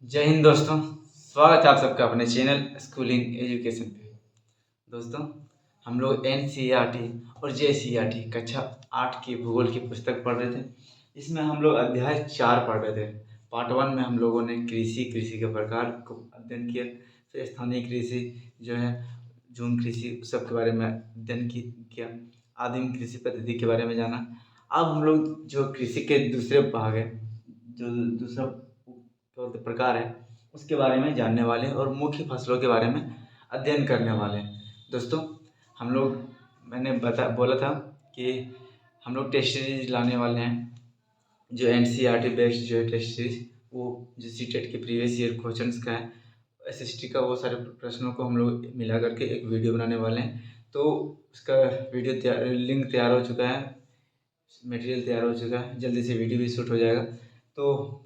जय हिंद दोस्तों। स्वागत है आप सबका अपने चैनल स्कूलिंग एजुकेशन पे। दोस्तों, हम लोग एनसीईआरटी और जेसीईआरटी कक्षा 8 की भूगोल की पुस्तक पढ़ रहे थे। इसमें हम लोग अध्याय 4 पढ़ रहे थे। पार्ट 1 में हम लोगों ने कृषि के प्रकार को अध्ययन किया। फिर स्थानीय कृषि जो है, झूम कृषि, उस सब के बारे में अध्ययन किया। आदिम कृषि पद्धति के बारे में जाना। अब हम लोग जो कृषि के दूसरे भाग है, जो दूसरा प्रकार है, उसके बारे में जानने वाले और मुख्य फसलों के बारे में अध्ययन करने वाले हैं। दोस्तों, हम लोग मैंने बोला था कि हम लोग टेस्ट सीरीज लाने वाले हैं, जो एनसीईआरटी बेस्ड जो है टेस्ट सीरीज, वो जो सीटेट के प्रीवियस ईयर क्वेश्चंस का है, एसएसटी का, वो सारे प्रश्नों को हम लोग मिला करके एक वीडियो बनाने वाले हैं। तो उसका वीडियो लिंक तैयार हो चुका है, मटेरियल तैयार हो चुका है, जल्दी से वीडियो भी शूट हो जाएगा। तो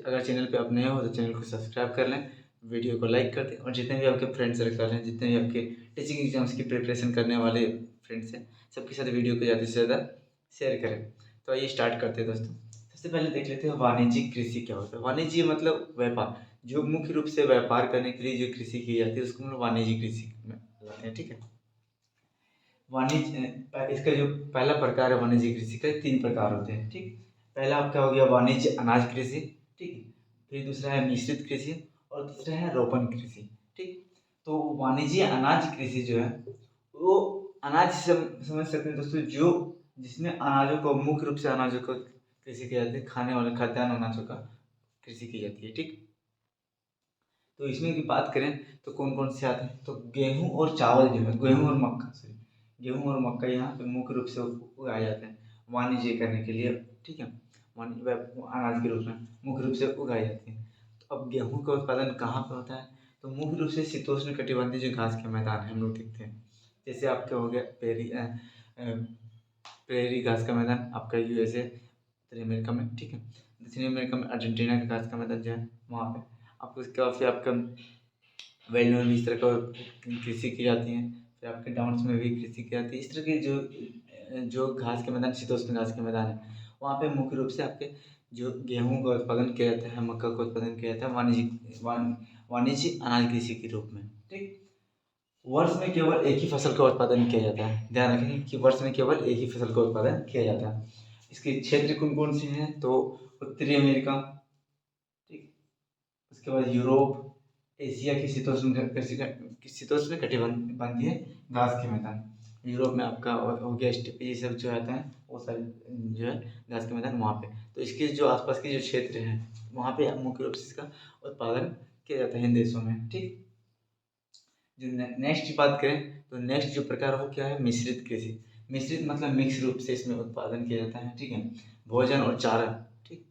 अगर चैनल पे आप नए हो तो चैनल को सब्सक्राइब कर लें, वीडियो को लाइक कर दें, और जितने भी आपके फ्रेंड सर्कल हैं, जितने भी आपके टीचिंग एग्जाम्स की प्रिपरेशन करने वाले फ्रेंड्स हैं, सबके साथ वीडियो को ज़्यादा से ज़्यादा शेयर करें। तो आइए स्टार्ट करते हैं दोस्तों। सबसे पहले देख लेते हैं वाणिज्यिक कृषि क्या होता है। वाणिज्य मतलब व्यापार, जो मुख्य रूप से व्यापार करने के लिए जो कृषि की जाती है उसको हम लोग वाणिज्यिक कृषि में लाते हैं। ठीक है। वाणिज्य इसका जो पहला प्रकार है वाणिज्य कृषि का, 3 प्रकार होते हैं। ठीक। पहला आपका हो गया वाणिज्य अनाज कृषि। ठीक। फिर दूसरा है मिश्रित कृषि और तीसरा है रोपण कृषि। ठीक। तो वाणिज्य अनाज कृषि जो है, वो अनाज से समझ सकते हैं दोस्तों, जो जिसमें अनाजों को, मुख्य रूप से अनाजों को कृषि की जाती है, खाने वाले खाद्यान्न अनाजों का कृषि की जाती है। ठीक। तो इसमें की बात करें तो कौन कौन से आते हैं, तो गेहूं और चावल जो है, गेहूं और मक्का, सॉरी, गेहूं और मक्का यहाँ पे मुख्य रूप से उगाए जाते हैं वाणिज्य करने के लिए। ठीक है। अनाज के रूप में मुख्य रूप से उगाई जाती है। तो अब गेहूं का उत्पादन कहाँ पर होता है, तो मुख्य रूप से शीतोष्ण कटिबंधीय जो घास के मैदान है हम लोग देखते हैं। जैसे आपका हो गया प्रेरी घास का मैदान, आपका यूएसए, उत्तरी अमेरिका में। ठीक है। दक्षिणी अमेरिका में अर्जेंटीना का घास का मैदान जो है वहाँ पे आपको, उसके बाद फिर आपका वेल में इस तरह का कृषि की जाती है। फिर आपके डाउन्स में भी कृषि की जाती है। इस तरह के जो घास के मैदान, शीतोष्ण घास के मैदान है, वहाँ पे मुख्य रूप से आपके जो गेहूं का उत्पादन किया जाता है, मक्का का उत्पादन किया जाता है वाणिज्य अनाज कृषि के रूप में। ठीक। वर्ष में केवल एक ही फसल का उत्पादन किया जाता है। ध्यान रखें कि वर्ष में केवल एक ही फसल का उत्पादन किया जाता है। इसके क्षेत्र कौन कौन से हैं, तो उत्तरी अमेरिका, ठीक, उसके बाद यूरोप, एशिया की शीतोष्ण कटिबंधीय घास के मैदान, यूरोप में आपका हो गया स्टेप, ये सब जो आता है वो सारे जो है घास के मैदान वहाँ पे। तो इसके जो आसपास के जो क्षेत्र हैं वहाँ पे मुख्य रूप से इसका उत्पादन किया जाता है इन देशों में। ठीक। जो नेक्स्ट बात करें तो नेक्स्ट जो प्रकार वो क्या है, मिश्रित कृषि। मिश्रित मतलब मिक्स रूप से इसमें उत्पादन किया जाता है। ठीक है। भोजन और चारा। ठीक।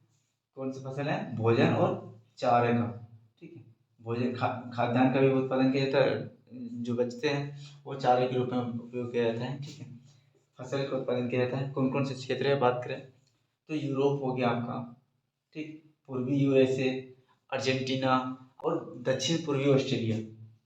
कौन सी फसल है, भोजन और चारे का। ठीक है। भोजन खाद्यान्न का भी उत्पादन किया जाता है, जो बचते हैं वो चारे के रूप में उपयोग किया जाता है। ठीक है। फसल का उत्पादन किया जाता है। कौन कौन से क्षेत्र है बात करें तो यूरोप हो गया आपका, ठीक, पूर्वी यूएसए, अर्जेंटीना और दक्षिण पूर्वी ऑस्ट्रेलिया।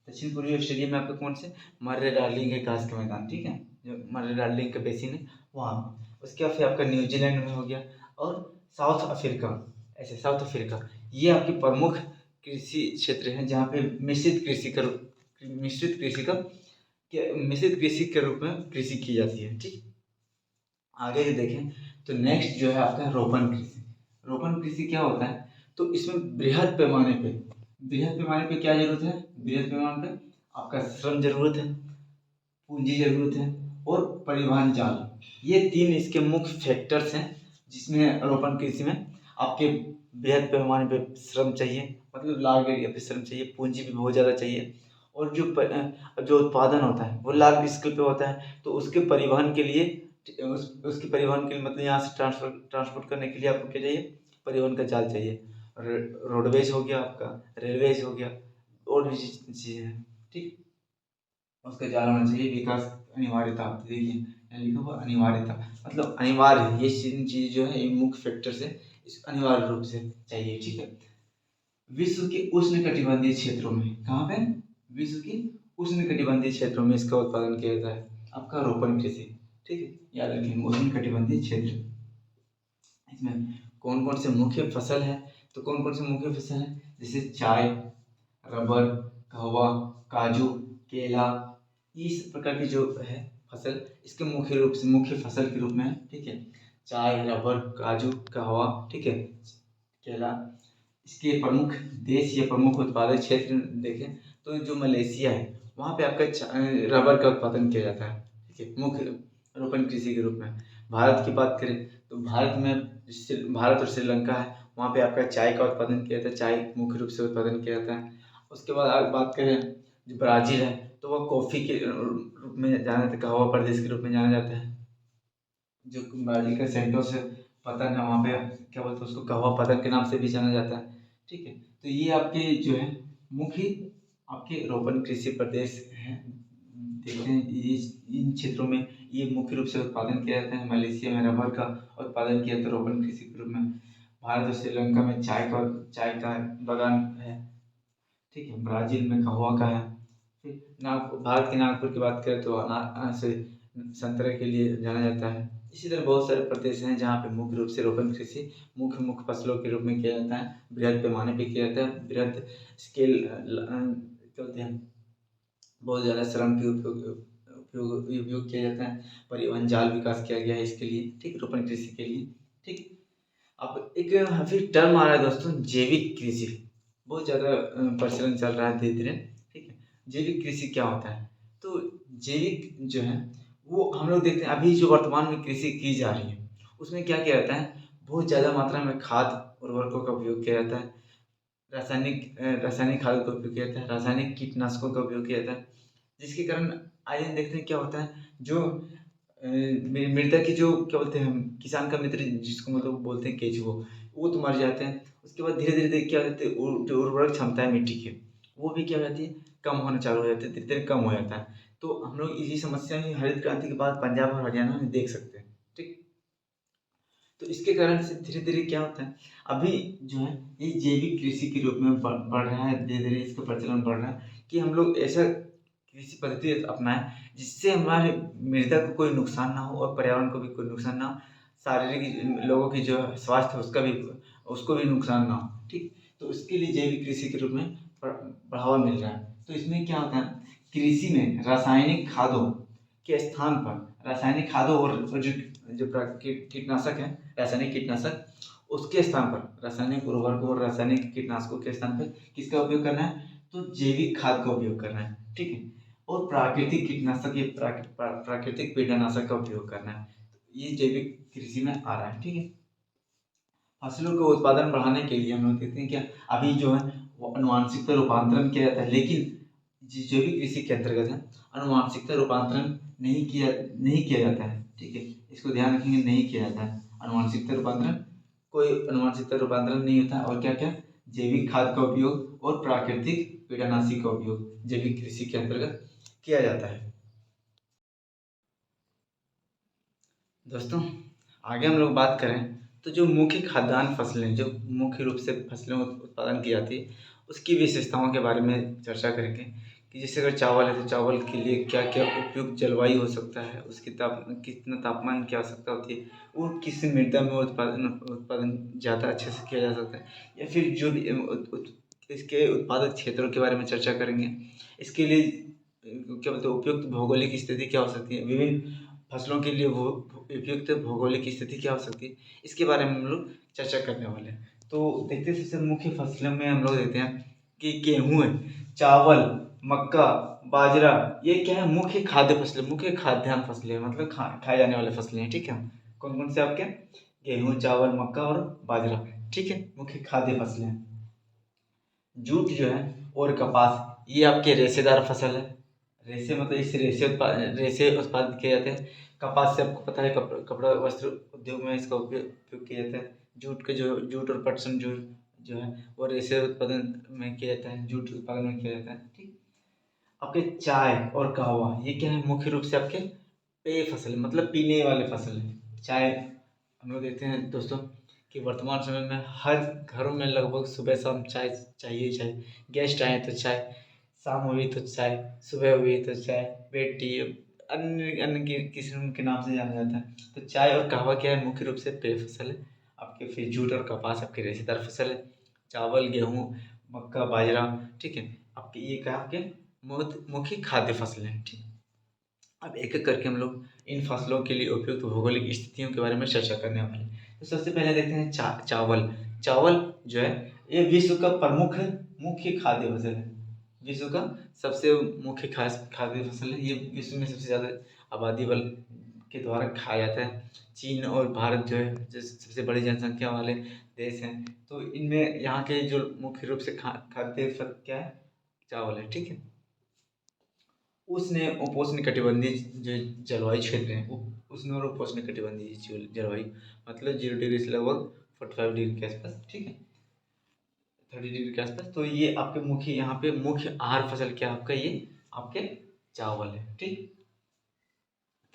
दक्षिण पूर्वी ऑस्ट्रेलिया में आपके कौन से, मर्रे डार्लिंग के घास के मैदान। ठीक है। जो मर्रे डार्लिंग का बेसिन है वहाँ पे। उसके बाद फिर आपका न्यूजीलैंड में हो गया, और साउथ अफ्रीका, ऐसे साउथ अफ्रीका, ये आपके प्रमुख कृषि क्षेत्र हैं जहाँ पे मिश्रित कृषि के रूप में कृषि की जाती है। ठीक। आगे देखें तो नेक्स्ट जो है आपका रोपण कृषि। रोपण कृषि क्या होता है, तो इसमें बृहद पैमाने पे क्या जरूरत है, बृहद पैमाने पे आपका श्रम जरूरत है, पूंजी जरूरत है, और परिवहन जाल, ये 3 इसके मुख्य फैक्टर्स हैं जिसमें रोपण कृषि में आपके बृहद पैमाने पे श्रम चाहिए, मतलब लार्ज एरिया पे श्रम चाहिए, पूंजी भी बहुत ज़्यादा चाहिए, और जो उत्पादन होता है वो लार्ज स्केल पे होता है। तो उसके परिवहन के लिए उसके परिवहन के लिए मतलब यहाँ से ट्रांसपोर्ट करने के लिए आपको क्या चाहिए, परिवहन का जाल चाहिए। रोडवेज हो गया आपका, रेलवेज हो गया, और भी चीज़ें हैं। ठीक। उसका जाल होना चाहिए। विकास अनिवार्यता, देखिए यहाँ लिखा हुआ अनिवार्यता, मतलब अनिवार्य है, ये तीन चीज जो है ये मुख्य फैक्टर है, इस अनिवार्य रूप से चाहिए। ठीक है। विश्व के उष्ण कटिबंधीय क्षेत्रों में, कहाँ पे, विश्व के उष्ण कटिबंधीय क्षेत्रों में इसका उत्पादन किया जाता है, आपका रोपण कृषि। ठीक है। याद रखें उष्ण कटिबंधीय क्षेत्र। इसमें कौन कौन से मुख्य फसल है, तो कौन कौन से मुख्य फसल है, जैसे चाय, रबर, कहवा, काजू, केला, इस प्रकार की जो है फसल इसके मुख्य फसल के रूप में है। ठीक है, चाय, रबर, काजू, कहवा, ठीक है, केला। इसके प्रमुख देश या प्रमुख उत्पादक क्षेत्र देखें तो जो मलेशिया है वहाँ पे आपका रबर का उत्पादन किया जाता है। ठीक है, मुख्य रोपण कृषि के रूप में। भारत की बात करें तो भारत और श्रीलंका है, वहाँ पे आपका चाय का उत्पादन किया जाता है, चाय मुख्य रूप से उत्पादन किया जाता है। उसके बाद अगर बात करें जो ब्राज़ील है तो वह कॉफ़ी के रूप में जाना जाता है, कहवा प्रदेश के रूप में जाना जाता है। जो ब्राज़ील का सेंटोस है पतन है, वहाँ पे क्या बोलते हैं उसको, कहवा पतन के नाम से भी जाना जाता है। ठीक है, तो ये आपके जो है मुख्य आपके रोपण कृषि प्रदेश हैं। देखते हैं ये इन क्षेत्रों में ये मुख्य रूप से उत्पादन किया जाता है। मलेशिया में रबर का उत्पादन किया जाता है रोपण कृषि के रूप में। भारत और श्रीलंका में चाय का बागान है। ठीक है, ब्राज़ील में कहवा का है। फिर भारत के नागपुर की बात करें तो से संतरे के लिए जाना जाता है। इसी तरह बहुत सारे प्रदेश हैं जहाँ पे मुख्य रूप से रोपण कृषि मुख्य फसलों के रूप में किया जाता है, बृहद पैमाने पे किया जाता है, बृहद स्केल क्या बोलते हैं, बहुत ज़्यादा श्रम के उपयोग किया जाता है। परिवहन जाल विकास किया गया है इसके लिए, ठीक, रोपण कृषि के लिए। ठीक, अब एक फिर टर्म आ रहा है दोस्तों, जैविक कृषि। बहुत ज़्यादा प्रचलन चल रहा है धीरे धीरे। ठीक है, जैविक कृषि क्या होता है? तो जैविक जो है वो हम लोग देखते हैं अभी जो वर्तमान में कृषि की जा रही है उसमें क्या किया जाता है, बहुत ज़्यादा मात्रा में खाद उर्वरकों का उपयोग किया जाता है, रासायनिक खाद का उपयोग किया जाता है, रासायनिक कीटनाशकों का उपयोग किया जाता है, जिसके कारण आए दिन देखते हैं क्या होता है, जो मृदा की जो क्या बोलते हैं हम, किसान का मित्र जिसको मतलब बोलते हैं केचुआ, वो तो मर जाते हैं। उसके बाद धीरे धीरे क्या होते हैं, जो उर्वरक क्षमता है मिट्टी की वो भी क्या हो जाती है, कम होना चालू हो जाती है, धीरे धीरे कम हो जाता है। तो हम लोग इसी समस्या में हरित क्रांति के बाद पंजाब और हरियाणा में देख सकते हैं। ठीक, तो इसके कारण से धीरे धीरे क्या होता है, अभी जो है ये जैविक कृषि के रूप में बढ़ रहा है, धीरे धीरे इसका प्रचलन बढ़ रहा है कि हम लोग ऐसा कृषि पद्धति अपनाएं जिससे हमारे मृदा को कोई नुकसान ना हो और पर्यावरण को भी कोई नुकसान ना हो, शारीरिक लोगों की जो स्वास्थ्य है उसको भी नुकसान ना हो। ठीक, तो इसके लिए जैविक कृषि के रूप में बढ़ावा मिल रहा है। तो इसमें क्या होता है, कृषि में रासायनिक खादों के स्थान पर रासायनिक खादों और जो कीटनाशक है, रासायनिक कीटनाशक, उसके स्थान पर रासायनिक उर्वरकों और रासायनिक कीटनाशकों के स्थान पर किसका उपयोग करना है, तो जैविक खाद का उपयोग करना है। ठीक है, और प्राकृतिक कीटनाशक या प्राकृतिक कीटनाशक का उपयोग करना है। ये जैविक कृषि में आ रहा है। ठीक है, फसलों का उत्पादन बढ़ाने के लिए हम लोग देखते हैं क्या, अभी जो है वो अनुवांशिकता रूपांतरण किया जाता है, लेकिन जैविक कृषि के अंतर्गत है अनुवांशिकता रूपांतरण नहीं किया जाता है। ठीक है, इसको ध्यान रखेंगे, नहीं किया जाता है अनुवांशिकता रूपांतरण, कोई अनुवांशिकता रूपांतरण नहीं होता। और क्या क्या, जैविक खाद का उपयोग और प्राकृतिक कीटनाशी का उपयोग जैविक कृषि के अंतर्गत किया जाता है। दोस्तों, आगे हम लोग बात करें तो जो मुख्य खाद्यान्न फसलें, जो मुख्य रूप से फसलें उत्पादन की जाती है उसकी विशेषताओं के बारे में चर्चा करेंगे कि जैसे अगर चावल है तो चावल के लिए क्या क्या उपयुक्त जलवायु हो सकता है, उसकी कितना तापमान की आवश्यकता होती है, और किस मृदा में उत्पादन उत्पादन ज़्यादा अच्छे से किया जा सकता है, या फिर जो भी इसके उत्पादक क्षेत्रों के बारे में चर्चा करेंगे। इसके लिए क्या बोलते हैं, उपयुक्त भौगोलिक स्थिति क्या हो सकती है, विभिन्न फसलों के लिए वो उपयुक्त भौगोलिक स्थिति क्या हो सकती है, इसके बारे में हम लोग चर्चा करने वाले हैं। तो देखते हैं सबसे मुख्य फसलों में हम लोग देखते हैं कि गेहूँ है, चावल, मक्का, बाजरा, ये क्या है, मुख्य खाद्य फसलें, मुख्य खाद्यान्न फसलें, मतलब खाए जाने वाले फसलें हैं। ठीक है, कौन कौन से आपके, गेहूँ, चावल, मक्का और बाजरा। ठीक है, मुख्य खाद्य फसलें हैं। जूट जो है और कपास, ये आपके रेशेदार फसल है। रेशे मतलब इस रेशे उत्पादित किए जाते हैं। कपास से आपको पता है कपड़ा वस्त्र उद्योग में इसका उपयोग किया जाता है। जूट और पटसन जो है वो रेशे उत्पादन में किया जाता है, जूट उत्पादन में किया जाता है। ठीक, आपके चाय और कहवा ये क्या है, मुख्य रूप से आपके पेय फसल, मतलब पीने वाले फसल है। चाय हम लोग देखते हैं दोस्तों कि वर्तमान समय में हर घरों में लगभग सुबह शाम चाय चाहिए ही चाहिए। गेस्ट आए तो चाय, शाम हुई तो चाय, सुबह हुई तो चाय, बेड टी, अन्य अन्य किस्म के नाम से जाना जाता है। तो चाय और कहवा क्या है, मुख्य रूप से पेय फसल है। आपके फिर जूट और कपास आपके रेशेदार फसल है। चावल, गेहूँ, मक्का, बाजरा, ठीक है। आपके ये क्या आपके मुख्य खाद्य फसलें हैं, ठीक। अब एक एक करके हम लोग इन फसलों के लिए उपयुक्त भौगोलिक स्थितियों के बारे में चर्चा करने वाले हैं। तो सबसे पहले देखते हैं चावल। चावल जो है ये विश्व का प्रमुख मुख्य खाद्य फसल है। विश्व का सबसे मुख्य खाद्य फसल है। ये विश्व में सबसे ज़्यादा आबादी बल के द्वारा खाया जाता है। चीन और भारत जो है जो सबसे बड़ी जनसंख्या वाले देश हैं, तो इनमें यहाँ के जो मुख्य रूप से खाद्य फसल क्या है, चावल है, ठीक है। उष्ण उपोष्ण कटिबंधीय जो जलवायु क्षेत्र है, उष्ण और उपोष्ण कटिबंधीय जलवायु मतलब 0 डिग्री से लगभग 45 डिग्री के आसपास, ठीक है, 30 डिग्री के आसपास। तो ये आपके मुख्य यहाँ पे मुख्य आहार फसल क्या है आपका, ये आपके चावल है, ठीक।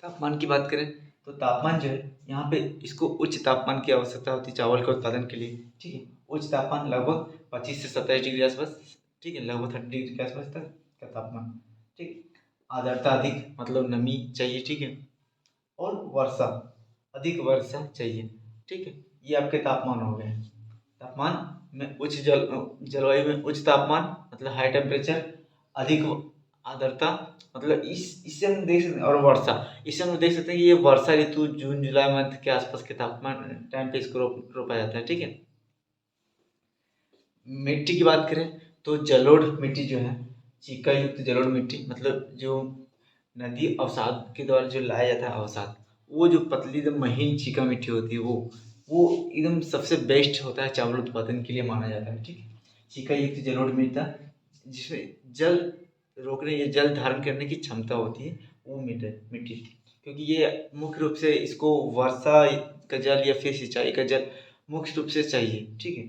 तापमान की बात करें तो तापमान जो है यहाँ पे इसको उच्च तापमान की आवश्यकता होती है चावल के उत्पादन के लिए, ठीक है। उच्च तापमान लगभग 25 से 27 डिग्री आसपास, ठीक है, लगभग 30 डिग्री के आसपास तक का तापमान, ठीक। आर्द्रता अधिक मतलब नमी चाहिए, ठीक है, और वर्षा अधिक वर्षा चाहिए, ठीक है। ये आपके तापमान हो गए। तापमान में उच्च जलवायु में उच्च तापमान मतलब हाई टेम्परेचर, अधिक आर्द्रता मतलब इससे हम देख सकते हैं, और वर्षा, इससे हम देख सकते हैं कि ये वर्षा ऋतु जून जुलाई मंथ के आसपास के तापमान टाइम पे इसको रोपा जाता है, ठीक है। मिट्टी की बात करें तो जलोढ़ मिट्टी जो है, चीका युक्त जलोढ़ मिट्टी मतलब जो नदी अवसाद के द्वारा जो लाया जाता है अवसाद, वो जो पतली एकदम महीन चीका मिट्टी होती है वो एकदम सबसे बेस्ट होता है चावल उत्पादन के लिए माना जाता है, ठीक है। चीका युक्त जलोढ़ मृदा जिसमें जल रोकने या जल धारण करने की क्षमता होती है, वो मिट्टी, क्योंकि ये मुख्य रूप से इसको वर्षा का जल या फिर सिंचाई का जल मुख्य रूप से चाहिए, ठीक है।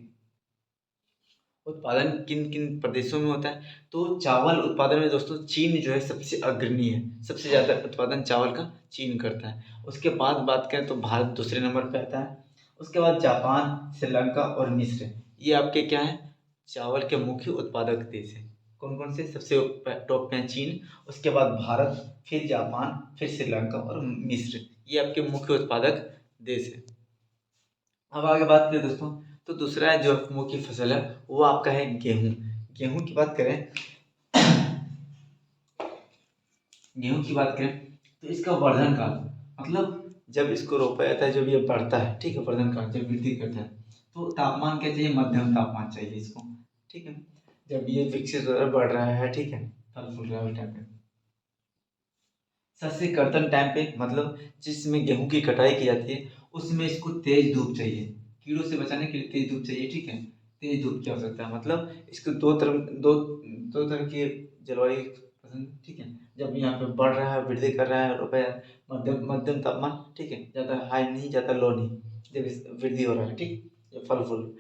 उत्पादन किन किन प्रदेशों में होता है, तो चावल उत्पादन में दोस्तों चीन जो है सबसे अग्रणी है। सबसे ज़्यादा उत्पादन चावल का चीन करता है। उसके बाद बात करें तो भारत दूसरे नंबर पे आता है। उसके बाद जापान, श्रीलंका और मिस्र, ये आपके क्या है, चावल के मुख्य उत्पादक देश हैं। कौन कौन से, सबसे टॉप पे हैं चीन, उसके बाद भारत, फिर जापान, फिर श्रीलंका और मिस्र, ये आपके मुख्य उत्पादक देश है। अब आगे बात करें दोस्तों, तो दूसरा जो मुख्य फसल है वो आपका है गेहूं। गेहूं की बात करें गेहूं की बात करें तो इसका वर्धन काल मतलब जब इसको रोपा जाता है, जब ये बढ़ता है, ठीक है, वर्धन काल जब वृद्धि करता है, तो तापमान क्या चाहिए, मध्यम तापमान चाहिए इसको, ठीक है। जब ये विकसित हो रहा है, बढ़ रहा है, ठीक है, फल फूल रहा है टाइम पे। शस्य कर्तन टाइम पे मतलब जिसमें गेहूं की कटाई की जाती है, उसमें इसको तेज धूप चाहिए, कीड़ों से बचाने के लिए तेज धूप चाहिए, ठीक है। तेज धूप की आवश्यकता है मतलब इसको दो तरह की जलवायु पसंद, ठीक है। जब यहाँ पे बढ़ रहा है, वृद्धि कर रहा है रुपया, मध्यम मध्यम तापमान, ठीक है, ज़्यादा हाई नहीं ज़्यादा लो नहीं, जब वृद्धि हो रहा है, ठीक, जब फल फूल।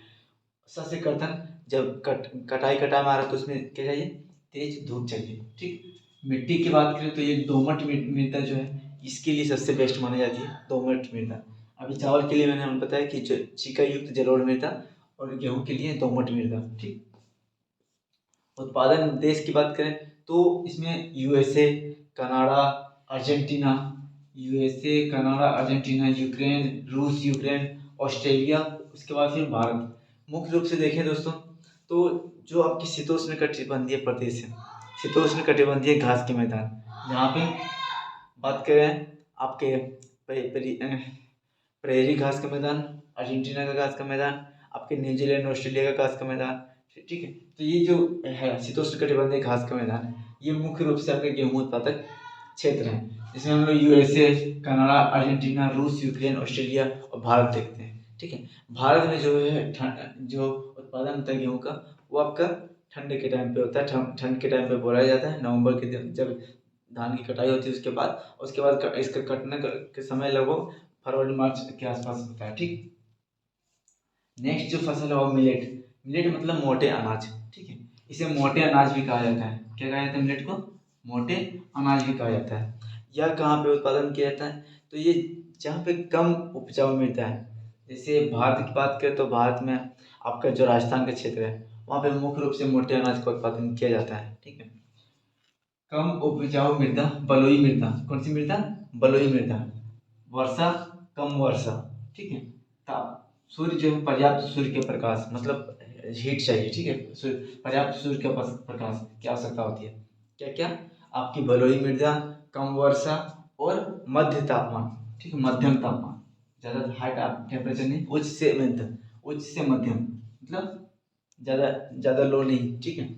शस्य कर्तन जब कटाई कटा में आ रहा है तो उसमें क्या चाहिए, तेज धूप चाहिए, ठीक। मिट्टी की बात करें तो ये दोमट मृदा जो है इसके लिए सबसे बेस्ट मानी जाती है, दोमट मृदा। अभी चावल के लिए मैंने हम बताया कि चीका युक्त जलोढ़ मृदा, और गेहूं के लिए दोमट मृदा, ठीक। उत्पादन देश की बात करें तो इसमें USA, Canada, Argentina, USA, Canada, Argentina, Ukraine, रूस, यूक्रेन, ऑस्ट्रेलिया, उसके बाद फिर भारत। मुख्य रूप से देखें दोस्तों तो जो आपकी शीतोष्ण कटिबंधीय प्रदेश है, शीतोष्ण कटिबंधीय घास के मैदान, जहाँ पे बात करें आपके प्रेरी घास का मैदान, अर्जेंटीना का घास का मैदान, आपके न्यूजीलैंड ऑस्ट्रेलिया का घास का मैदान, ठीक है। तो ये जो है शीतोष्ण कटिबंधीय घास का मैदान है, ये मुख्य रूप से आपके गेहूं उत्पादक क्षेत्र है, जिसमें हम लोग यूएसए, कनाडा, अर्जेंटीना, रूस, यूक्रेन, ऑस्ट्रेलिया और भारत देखते हैं, ठीक है। भारत में जो है जो उत्पादन होता है गेहूं का, वो आपका ठंड के टाइम पे होता है। ठंड के टाइम पे बोया जाता है, नवंबर के दिन जब धान की कटाई होती है उसके बाद इसका कटने के समय लगभग फरवरी मार्च के आसपास होता है, ठीक। नेक्स्ट जो फसल है वो मिलेट। मिलेट मतलब मोटे अनाज, ठीक है। इसे मोटे अनाज भी कहा जाता है। क्या कहा जाता है मिलेट को, मोटे अनाज भी कहा जाता है। यह कहाँ पे उत्पादन किया जाता है, तो ये जहाँ पे कम उपजाऊ मिलता है, जैसे भारत की बात करें तो भारत में आपका जो राजस्थान का क्षेत्र है वहाँ पे मुख्य रूप से मोटे अनाज का उत्पादन किया जाता है, ठीक है। कम उपजाऊ मृदा, बलुई मृदा, कौन सी मृदा, बलुई मृदा, वर्षा, कम वर्षा, ठीक है। ताप सूर्य जो है पर्याप्त सूर्य के प्रकाश मतलब हीट चाहिए, ठीक है, पर्याप्त सूर्य के प्रकाश की आवश्यकता होती है। क्या क्या? आपकी बलुई मृदा, कम वर्षा और मध्य तापमान, ठीक है, मध्यम तापमान, ज़्यादा हाई टेम्परेचर नहीं, उच्च से मध्यम, उच्च से मध्यम मतलब ज़्यादा ज़्यादा लो नहीं, ठीक है,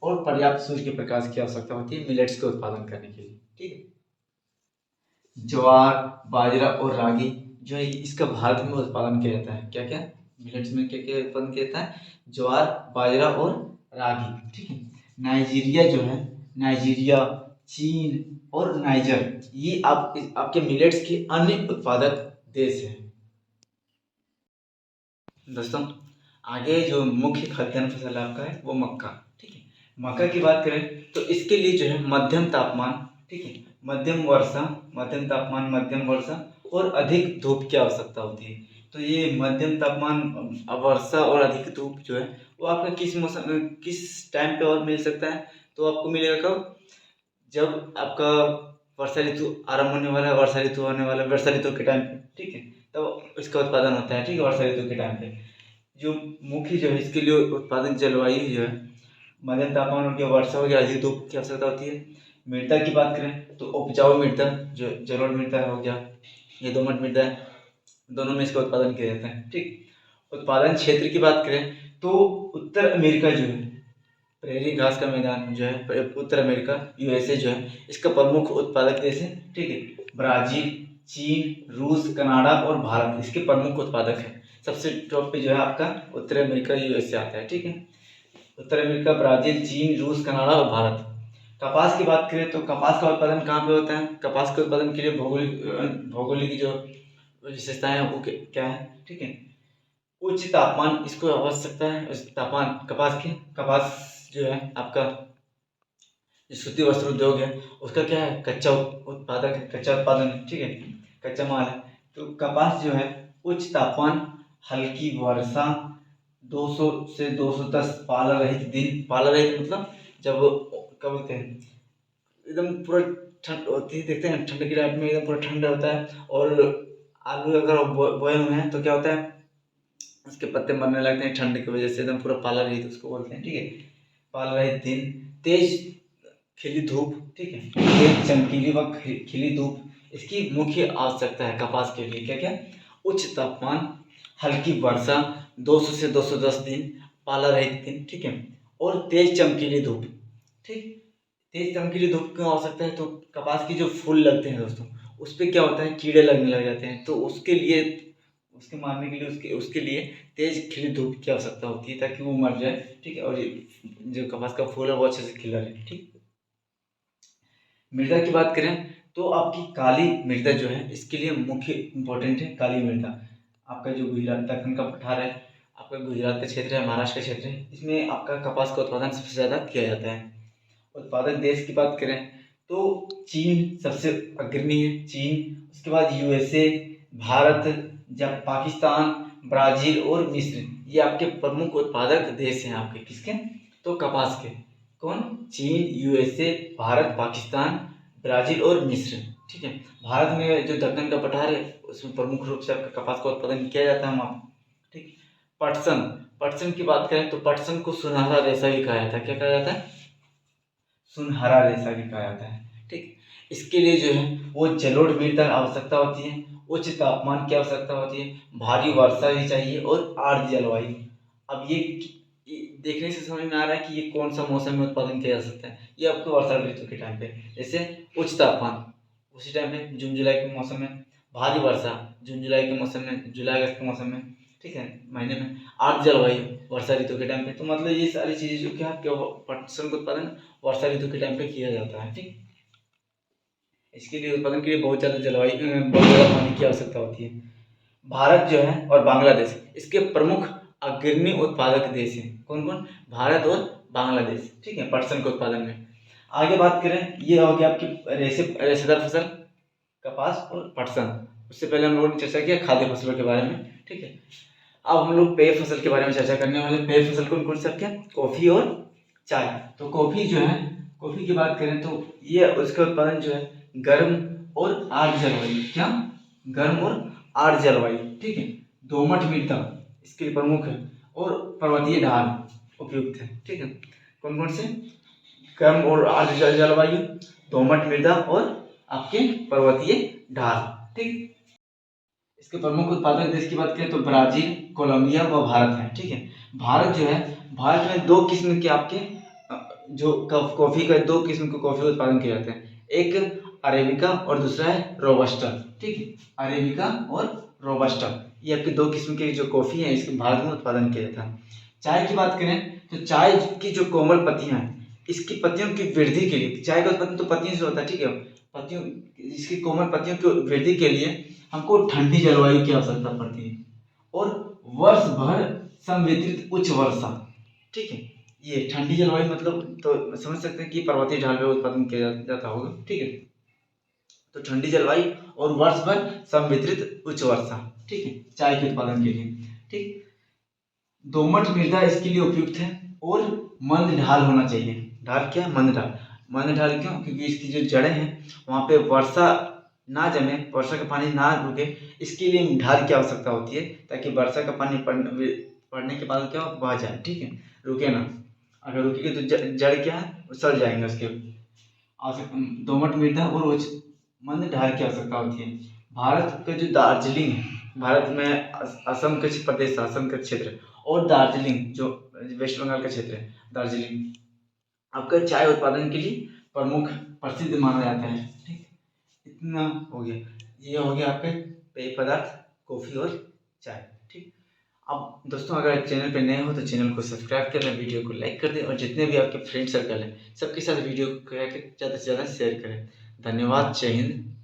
और पर्याप्त सूर्य के प्रकाश की आवश्यकता होती है मिलेट्स के उत्पादन करने के लिए, ठीक है। ज्वार, बाजरा और रागी जो है इसका भारत में उत्पादन किया जाता है। क्या क्या? मिलेट्स में क्या क्या उत्पादन किया जाता है? ज्वार, बाजरा और रागी, ठीक है। नाइजीरिया जो है, नाइजीरिया, चीन और नाइजर, ये आपके मिलेट्स के अन्य उत्पादक देश हैं। दोस्तों, आगे जो मुख्य खाद्यान्न फसल आपका है वो मक्का, ठीक है। मक्का की बात करें तो इसके लिए जो है मध्यम तापमान, ठीक है, मध्यम वर्षा, मध्यम तापमान, मध्यम वर्षा और अधिक धूप की आवश्यकता होती है। तो ये मध्यम तापमान, वर्षा और अधिक धूप जो है वो आपका किस मौसम में, किस टाइम पे और मिल सकता है? तो आपको मिलेगा कब? जब आपका वर्षा ऋतु आरंभ होने वाला है, वर्षा ऋतु होने वाला है, वर्षा ऋतु के टाइम पे, ठीक है, तो इसका उत्पादन होता है, ठीक है, वर्षा ऋतु के टाइम पे। जो मुख्य जो है इसके लिए उत्पादन जलवायु जो है मध्यम तापमान हो गया, वर्षा हो गया, अधिक धूप की आवश्यकता होती है। मृदा की बात करें तो उपजाऊ मृदा, जो जलोढ़ मृदा हो गया, ये दोमट मृदा है, दोनों में इसका उत्पादन किया जाता है, ठीक। उत्पादन क्षेत्र की बात करें तो उत्तर अमेरिका जो है, प्रेरी घास का मैदान जो है, उत्तर अमेरिका, यूएसए जो है इसका प्रमुख उत्पादक देश है, ठीक है। ब्राजील, चीन, रूस, कनाडा और भारत इसके प्रमुख उत्पादक हैं। सबसे टॉप पे जो है आपका उत्तर अमेरिका, यूएसए आता है, ठीक है। उत्तर अमेरिका, ब्राजील, चीन, रूस, कनाडा और भारत। कपास की बात करें तो कपास का उत्पादन कहाँ पे होता है? कपास के उत्पादन के लिए भौगोलिक जो विशेषताएं हैं वो क्या है, ठीक है। उच्च तापमान इसको आवश्यकता है, उस तापमान कपास जो है आपका जो सूती वस्त्र उद्योग है उसका क्या है? कच्चा उत्पादक है, कच्चा उत्पादन है, ठीक है, कच्चा माल है। तो कपास जो है उच्च तापमान, हल्की वर्षा, 200 से 210 पाला रहित दिन, पाला रहित मतलब जब कब बोलते हैं एकदम पूरा ठंड होती है, देखते हैं ठंड की रात में एकदम पूरा ठंड होता है, और आलू अगर बोए हुए हैं तो क्या होता है उसके पत्ते मरने लगते हैं ठंड की वजह से, एकदम पूरा पाला रहित उसको बोलते हैं, ठीक है, पाला रहित दिन, तेज खिली धूप, ठीक है, तेज चमकीली व खिली धूप इसकी मुख्य आवश्यकता है कपास के लिए। क्या क्या? उच्च तापमान, हल्की वर्षा, 200 से 210 दिन, पाला रहित दिन, ठीक है, और तेज चमकीली धूप, ठीक। तेज चमकीली धूप क्यों आवश्यकता है? तो कपास की जो फूल लगते हैं दोस्तों उस पर क्या होता है, कीड़े लगने लग जाते हैं, तो उसके लिए, उसके मारने के लिए, उसके लिए तेज खिली धूप की आवश्यकता होती है ताकि वो मर जाए, ठीक है, और जो कपास का फूल है वो अच्छे से खिला रहे, ठीक। मृदा की बात करें तो आपकी काली मृदा जो है इसके लिए मुख्य इम्पोर्टेंट है काली मृदा। आपका जो गुजरात दक्कन का पठार है, आपका गुजरात का क्षेत्र है, महाराष्ट्र का क्षेत्र है, इसमें आपका कपास का उत्पादन सबसे ज़्यादा किया जाता है। उत्पादक देश की बात करें तो चीन सबसे अग्रणी है, चीन, उसके बाद यूएसए, भारत, जब पाकिस्तान, ब्राज़ील और मिस्र, ये आपके प्रमुख उत्पादक देश हैं आपके, किसके? तो कपास के। कौन? चीन, यूएसए, भारत, पाकिस्तान, ब्राज़ील और मिस्र, ठीक है। भारत में जो दक्कन का पठार है उसमें प्रमुख रूप से आपका कपास का उत्पादन किया जाता है वहाँ, ठीक। पटसन, पटसन की बात करें तो पटसन को सुनहरा रेशा भी कहा जाता है। क्या कहा जाता है? सुनहरा रेशा भी कहा जाता है, ठीक। इसके लिए जो है वो जलोढ़ मृदा आवश्यकता होती है, उच्च तापमान की आवश्यकता होती है, भारी वर्षा भी चाहिए और आर्द्र जलवायु। अब ये देखने से समझ में आ रहा है कि ये कौन सा मौसम में उत्पादन किया जा सकता है। ये आपको वर्षा ऋतु के टाइम पे, जैसे उच्च तापमान उसी टाइम पे जून जुलाई के मौसम में, भारी वर्षा जून जुलाई के मौसम में, जुलाई अगस्त के मौसम में, ठीक है, महीने में, आर्द्र जलवायु वर्षा ऋतु के टाइम पे। तो मतलब ये सारी चीज़ें जो क्या पटसन का उत्पादन वर्षा ऋतु के टाइम पे किया जाता है, ठीक। इसके लिए उत्पादन के लिए बहुत ज़्यादा जलवायु, बहुत ज़्यादा पानी की आवश्यकता होती है। भारत जो है और बांग्लादेश इसके प्रमुख अग्रणी उत्पादक देश हैं। कौन कौन? भारत और बांग्लादेश, ठीक है, पटसन के उत्पादन में। आगे बात करें, ये हो गया आपकी रेशेदार फसल, कपास और पटसन। उससे पहले हम लोगों ने चर्चा किया खाद्य फसलों के बारे में, ठीक है। अब हम लोग पेय फसल के बारे में चर्चा करने वाले। पेय फसल कौन कौन से आपके? कॉफ़ी और चाय। तो कॉफ़ी जो है, कॉफ़ी की बात करें तो ये उसका उत्पादन जो है गर्म और आर्द्र जलवायु, क्या? गर्म और आर्द्र जलवायु, ठीक है, दोमट मृदा इसके लिए प्रमुख है, और पर्वतीय ढाल उपयुक्त है। ठीक है, कौन कौन से? गर्म और आर्द्र जलवायु, दोमट मृदा और आपके पर्वतीय ढाल। ठीक, इसके प्रमुख उत्पादक देश की बात करें तो ब्राजील, कोलंबिया व भारत है। ठीक है, भारत जो है, भारत में दो किस्म के आपके जो कॉफी का दो किस्म के कॉफी उत्पादन किए जाते हैं, एक अरेबिका और दूसरा है रोबस्टा। ठीक है, अरेबिका और रोबस्टा, ये आपके दो किस्म के जो कॉफी है इसके भारत में उत्पादन किया जाता है। चाय की बात करें तो चाय की जो कोमल पत्तियां हैं, इसकी पत्तियों की वृद्धि के लिए, चाय का उत्पादन तो पत्तियों से होता है। ठीक है, पत्तियों, इसकी कोमल पत्तियों की वृद्धि के लिए हमको ठंडी जलवायु की आवश्यकता पड़ती है और वर्ष भर संवितरित उच्च वर्षा। ठीक है, ये ठंडी जलवायु मतलब तो समझ सकते हैं कि पर्वतीय ढाल में उत्पादन किया जाता होगा। ठीक है, तो ठंडी जलवायु और वर्ष भर संवितरित उच्च वर्षा। ठीक है, चाय के उत्पादन के लिए। ठीक, दोमट मृदा इसके लिए उपयुक्त है और मंद ढाल होना चाहिए। ढाल क्या है? मंद ढाल। मंद ढाल क्यों? क्योंकि इसकी जो जड़ें हैं वहाँ पे वर्षा ना जमे, वर्षा का पानी ना रुके, इसके लिए ढाल की आवश्यकता होती है ताकि वर्षा का पानी पड़ने के बाद क्या बह जाए। ठीक है, रुके ना, अगर रुकेगी तो जड़ क्या है, वो सड़ जाएंगे। उसके दोमट मृदा और मंद ढाल की आवश्यकता होती है। भारत का जो दार्जिलिंग है, भारत में असम का प्रदेश, असम का क्षेत्र और दार्जिलिंग जो वेस्ट बंगाल का क्षेत्र है, दार्जिलिंग आपका चाय उत्पादन के लिए प्रमुख प्रसिद्ध माना जाता है। ठीक, इतना हो गया, ये हो गया आपके पेय पदार्थ, कॉफ़ी और चाय। ठीक, अब दोस्तों अगर चैनल पे नए हो तो चैनल को सब्सक्राइब कर लें, वीडियो को लाइक कर दें और जितने भी आपके फ्रेंड सर्कल हैं सबके साथ वीडियो को ज़्यादा से ज़्यादा शेयर करें। धन्यवाद, जय हिंद।